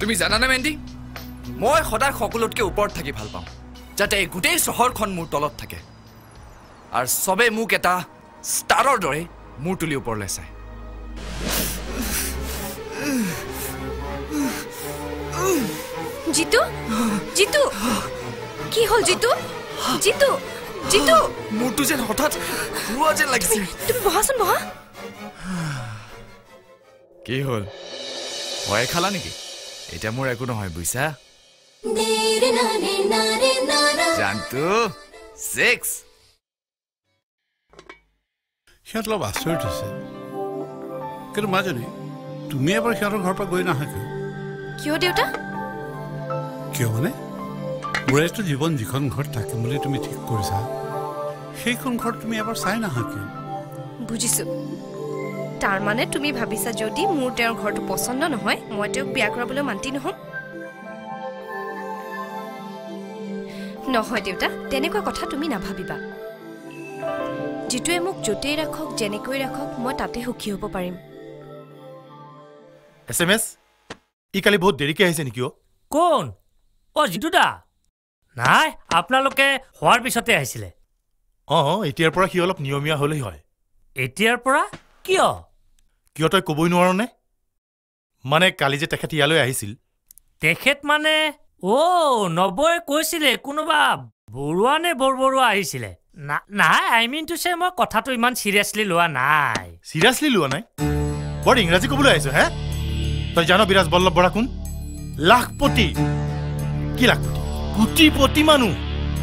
তুমি জানানে মেন্দি মই সদায় সকলোতকৈ ওপৰত থাকি ভাল পাওঁ যাতে এই গোটেই চহৰখন মোৰ তলত থাকে আৰু সবে মোক এটা ষ্টাৰৰ দৰে মূৰ তুলি ওপৰলৈ চায় জিতু জিতু কি হ'ল জিতু জিতু জিতু মূৰটো যেন হঠাৎ ঘূৰোৱা যেন লাগিছে তুমি বহাচোন বহা কি হ'ল ভয় খালা নেকি এতিয়া মোৰ একো নহয় বুইছা জানতো 6 সিহঁত অলপ আচৰিত হৈছে কিন্তু মাজনী তুমি এবাৰ সিহঁতৰ ঘৰৰ পৰা গৈ নাহা কিয় দেউতা কিয় মানে মোৰেতো জীৱন যিখন ঘৰত থাকিম বুলি তুমি ঠিক কৰিছা সেইখন ঘৰত তুমি এবাৰ চাই নাহা কিয় বুজিছো তাৰ মানে তুমি ভাবিছা যদি মোৰ তেওঁৰ ঘৰটো পছন্দ নহয় মই তেওঁক বিয়া কৰাবলৈ মান্তি নহম নহয় দেউতা তেনেকুৱা কথা তুমি নাভাবিবা যিটোৱে মোক য'তেই ৰাখক যেনেকৈ ৰাখক মই তাতে সুখী হ'ব পাৰিম SMS ই কালি বহুত দেৰিকৈ আহিছে নেকি কোন জিতু দা নাই আপোনালোকে হোৱাৰ পিছতে আহিছিলে এতিয়াৰ পৰা সি অলপ নিয়মীয়া হ'লেই হয় এতিয়াৰ পৰা কিয় কিয় তই ক'বই নোৱাৰ নে মানে কালি যে তেখেত ইয়ালৈ আহিছিল তেখেত মানে নবয়ে কৈছিলে কোনোবা বৰুৱা নে বৰবৰুৱা আহিছিলে নাই আই মিন টু চে মই কথাটো ইমান চিৰিয়াছলি লোৱা নাই চিৰিয়াছলি লোৱা নাই বৰ ইংৰাজী ক'বলৈ আহিছ হে তই জানো বিৰাজ বল্লভ বৰা কোন লাখপতি কি লাখপতি কোটিপতি মানুহ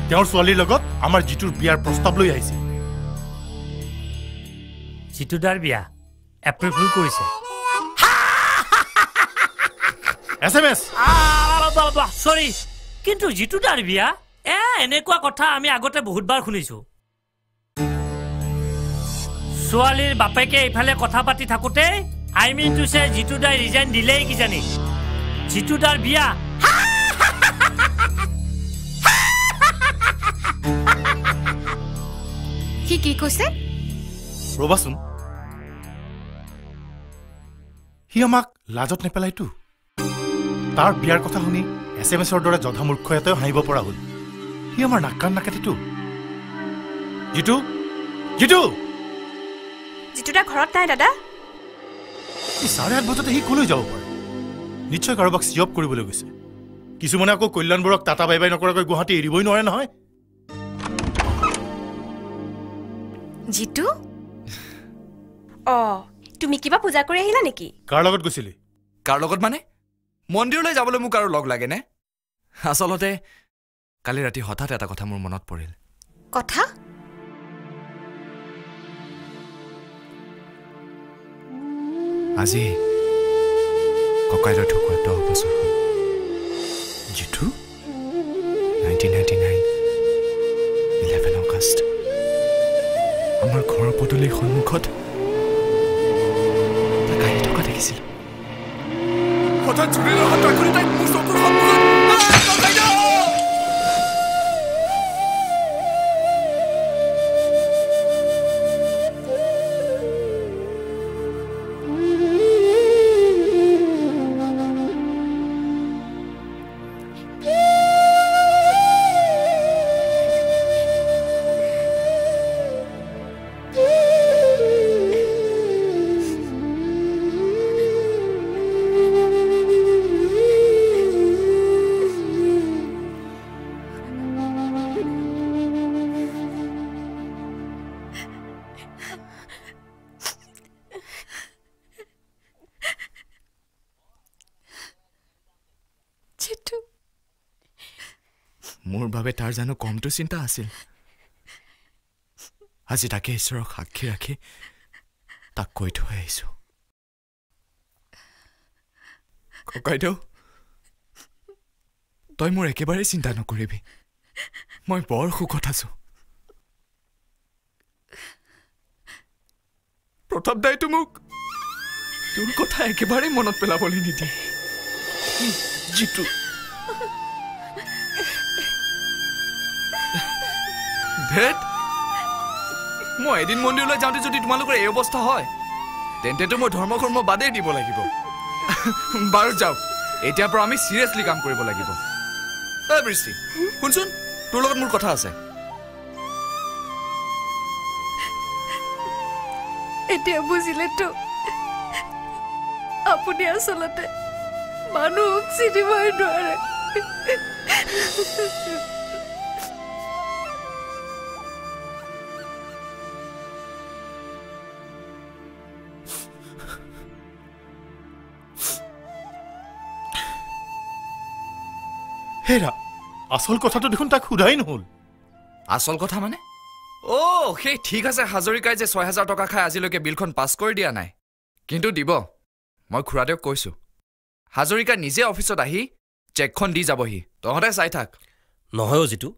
তেওঁৰ ছোৱালীৰ লগত আমাৰ জিতুৰ বিয়াৰ প্ৰস্তাৱ লৈ আহিছে জিতুদাৰ বিয়া এপ্ৰুভ কৰিছে SMS সৰি কিন্তু জিতুদাৰ বিয়া এনেকুৱা কথা আমি আগতে বহুতবাৰ শুনিছো ছোৱালীৰ বাপেকে এইফালে কথা পাতি থাকোতে আই মিন টু চে জিতুদাই ৰিজাইন দিলেই কিজানি জিতুদাৰ বিয়া কি কৈছে ৰবাচোন সি আমাক লাজত নেপেলাইতো তাৰ বিয়াৰ কথা শুনি SMS-ৰ দৰে জধামূৰ্খ এটাও হাঁহিব পৰা হ'ল সি আমাৰ নাক কাণ নাকাটিতো জিতু জিতু জিতুদা ঘৰত নাই দাদা 8:30 বজাতে সি কলৈ যাব পাৰে নিশ্চয় কাৰোবাক চিয়প কৰিবলৈ গৈছে কিছুমানে আকৌ কল্যাণবোৰক টাটা বাই বাই নকৰাকৈ গুৱাহাটী এৰিবই নোৱাৰে নহয় জিতু তুমি কিবা পূজা কৰি আহিলা নেকি কাৰ লগত গৈছিলি কাৰ লগত মানে মন্দিৰলৈ যাবলৈ মোক আৰু লগ লাগে নে আচলতে কালি ৰাতি হঠাৎ এটা কথা মোৰ মনত পৰিল কথা আজি ককাইৰ ঢুকুৱা 10 বছৰ হ'ল জিতু 1999 11 আগষ্ট আমাৰ ঘৰৰ পদূলিৰ সন্মুখত কাহি থকা দেখিছিলোঁ হঠাৎ জুৰিৰ হাতৰ কৰি তাইক মোৰ চকুৰ সন্মুখত মোৰ বাবে তাৰ জানো কমটো চিন্তা আছিল আজি তাকে ঈশ্বৰক সাক্ষী ৰাখি তাক কৈ থৈ আহিছো ককাইদেউ তই মোৰ একেবাৰে চিন্তা নকৰিবি মই বৰ সুখত আছো প্ৰতাপ দাইতো মোক তোৰ কথা একেবাৰে মনত পেলাবলৈ নিদিয়ে জিতু ধেত মই এদিন মন্দিৰলৈ যাওঁতে যদি তোমালোকৰ এই অৱস্থা হয় তেন্তেতো মই ধৰ্ম কৰ্ম বাদেই দিব লাগিব বাৰু যাওক এতিয়াৰ পৰা আমি চিৰিয়াছলি কাম কৰিব লাগিব বৃষ্টি শুনচোন তোৰ লগত মোৰ কথা আছে এতিয়া বুজিলেতো আপুনি আচলতে মানুহক চিনিবই নোৱাৰে হেৰা আচল কথাটো দেখোন তাক সোধাই নহ'ল আসল কথা মানে সেই ঠিক আছে হাজৰিকাই যে ৬,০০০ টকা খাই আজিলৈকে বিলখন পাছ কৰি দিয়া নাই কিন্তু দিব মই খুৰাদেউক কৈছোঁ হাজৰিকা নিজে অফিচত আহি চেকখন দি যাবহি তহঁতে চাই থাক নহয় যিটো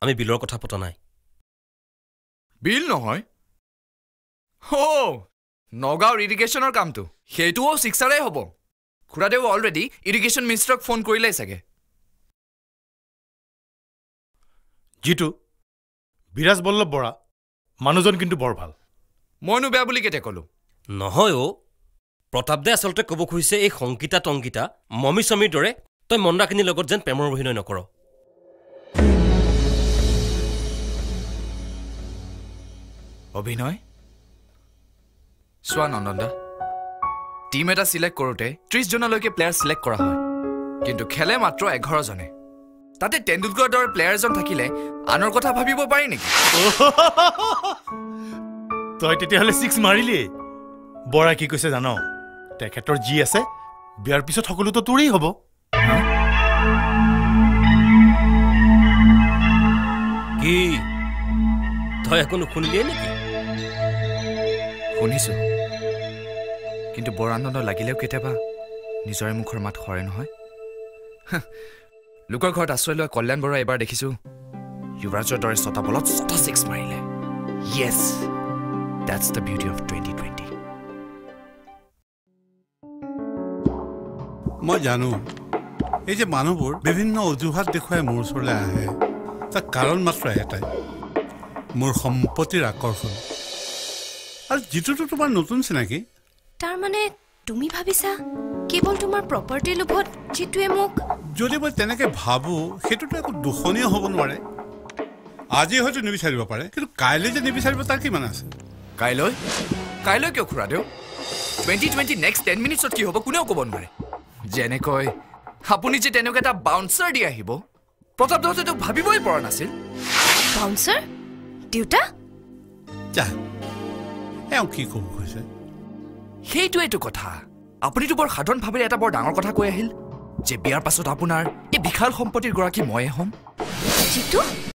আমি বিলৰ কথা পতা নাই বিল নহয় নগাঁৱৰ ইৰিগেশ্যনৰ কামটো সেইটোও ছিক্সাৰেই হ'ব খুৰাদেউ অলৰেডি ইৰিগেশ্যন মিনিষ্টাৰক ফোন কৰিলেই চাগে যিটো বিৰাজ বল্লভ বৰা মানুহজন কিন্তু বৰ ভাল মইনো বেয়া বুলি কেতিয়া ক'লো নহয় প্ৰতাপ দে আচলতে ক'ব খুজিছে এই সংকিতা টংকিতা মমি স্বামীৰ দৰে তই মন্দাকিনীৰ লগত যেন প্ৰেমৰ অভিনয় নকৰ অভিনয় চোৱা নন্দনদা টিম এটা চিলেক্ট কৰোঁতে ৩০ জনলৈকে প্লেয়াৰ চিলেক্ট কৰা হয় কিন্তু খেলে মাত্ৰ ১১ জনে তাতে তেণ্ডুলকাৰৰ দৰে প্লেয়াৰ এজন থাকিলে আনৰ কথা ভাবিব পাৰি নেকি তই তেতিয়াহ'লে 6 মাৰিলি বৰা কি কৈছে জান তেখেতৰ যি আছে বিয়াৰ পিছত সকলোতো তোৰেই হ'ব কি তই একো নুশুনিলিয়ে নেকি শুনিছোঁ কিন্তু বৰ আনন্দ লাগিলেও কেতিয়াবা নিজৰে মুখৰ মাত সৰে নহয় লোকৰ ঘৰত আশ্ৰয় লোৱা কল্যাণ বৰুৱা এবাৰ দেখিছোঁ যুৱৰাজৰ দৰে ৬টা বলত ৬টা 6 মাৰিলে য়েছ দেটছ দ্য বিউটি অফ 2020 মই জানো এই যে মানুহবোৰ বিভিন্ন অজুহাত দেখুৱাই মোৰ ওচৰলৈ আহে তাৰ কাৰণ মাত্ৰ এটাই মোৰ সম্পত্তিৰ আকৰ্ষণ আৰু যিটোতো তোমাৰ নতুন চিনাকি তাৰমানে তুমি ভাবিছা কেৱল তোমাৰ প্ৰপাৰ্টিৰ লোভত যিটোৱে মোক যদি মই তেনেকৈ ভাবোঁ সেইটোতো একো দূষণীয় হ'ব নোৱাৰে আজি হয়তো নিবিচাৰিব পাৰে কিন্তু কাইলৈ যে নিবিচাৰিব তাৰ কিমান আছে কাইলৈ কিয় খুৰাদেউ 2020 নেক্সট 10 মিনিটছত কি হ'ব কোনেও ক'ব নোৱাৰে যেনেকৈ আপুনি যে তেনেকুৱা এটা বাউন্সাৰ দি আহিব প্ৰতাপ দাহঁতেতো ভাবিবই পৰা নাছিল বাউন্সাৰ দেউতা যা এওঁ কি ক'ব কৈছে সেইটোৱেইটো কথা আপুনিতো বৰ সাধাৰণ ভাৱেৰে এটা বৰ ডাঙৰ কথা কৈ আহিল যে বিয়াৰ পাছত আপোনাৰ এই বিশাল সম্পত্তিৰ গৰাকী ময়ে হ'ম যিটো